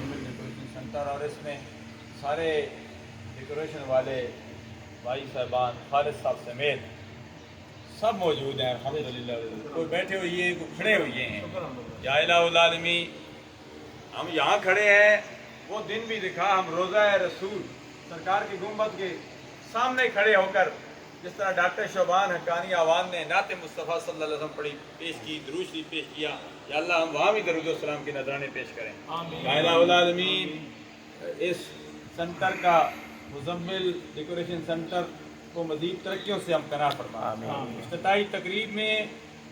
Muzammil decoration centre, اور اس میں سارے ڈیکوریشن والے بھائی صاحبان خالد صاحب سمیت سب موجود ہیں الحمدللہ، کوئی بیٹھے ہوئے ہیں کوئی کھڑے ہوئے ہیں۔ یا الہ العالمین، ہم یہاں کھڑے ہیں، وہ دن بھی دکھا ہم روضہ رسول سرکار کی گنبد کے سامنے کھڑے ہو کر جس طرح ڈاکٹر شعبان حقانی آوان نے نعت مصطفیٰ صلی اللہ علیہ وسلم پڑھی، پیش کی، درود شریف پیش کیا، یا اللہ ہم وہاں بھی درود السلام کے نذرانے پیش کریں۔ یا الہ العالمین، اس سینٹر کا مزمل ڈیکوریشن سینٹر کو مزید ترقیوں سے ہم قرار فرما۔ افتتاحی تقریب میں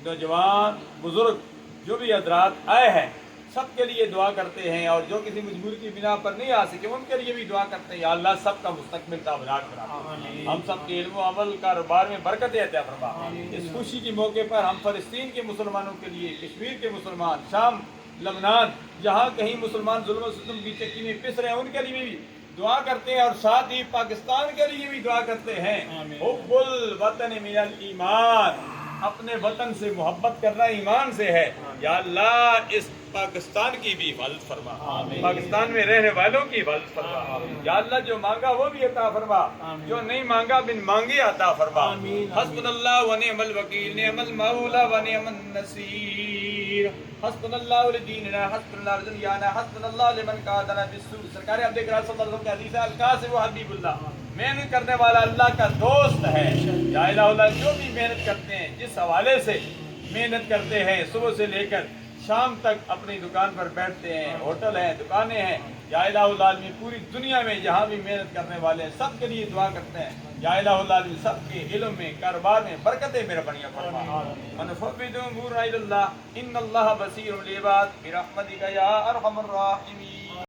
نوجوان بزرگ جو بھی حضرات آئے ہیں سب کے لیے دعا کرتے ہیں، اور جو کسی مجبوری کی بنا پر نہیں آ سکے ان کے لیے بھی دعا کرتے ہیں، یا اللہ سب کا مستقبل تابناک بنا، ہم سب کے علم و عمل کاروبار میں برکت عطا فرما۔ اس خوشی کے موقع پر ہم فلسطین کے مسلمانوں کے لیے، کشمیر کے مسلمان، شام، لبنان، جہاں کہیں مسلمان ظلم و ستم کی چکی میں پس رہے ہیں ان کے لیے بھی دعا کرتے ہیں، اور ساتھ ہی پاکستان کے لیے بھی دعا کرتے ہیں۔ حب الوطن من الایمان، اپنے وطن سے محبت کرنا ایمان سے ہے، یا اللہ اس پاکستان کی بھی حفاظت فرما، پاکستان میں رہنے والوں کی حفاظت فرما، یا اللہ جو مانگا وہ بھی عطا فرما، جو نہیں مانگا بن مانگے عطا فرما۔ حسبنا اللہ و نعم الوکیل، نعم المولا و نعم النصیر، حسبنا اللہ لدیننا، حسبنا اللہ لدنیانا، حسبنا اللہ لمن قادنا بالسوء۔ سرکار عبد اکرام صلی اللہ علیہ وسلم کے حدیث ہے، القاسم حبیب اللہ، محنت کرنے والا اللہ کا دوست ہے۔ یا الہ اللہ، جو بھی محنت کرتے ہیں، جس حوالے سے محنت کرتے ہیں، صبح سے لے کر شام تک اپنی دکان پر بیٹھتے ہیں، ہوٹل ہیں، دکانیں ہیں، یا الہ العالمین پوری دنیا میں جہاں بھی محنت کرنے والے ہیں سب کے لیے دعا کرتے ہیں، یا الہ العالمین سب کے علم میں، کاروبار میں برکتیں مہربانیاں فرما۔ ونفوض امورنا الی اللہ ان اللہ بصیر بالعباد برحمتک یا ارحم الراحمین۔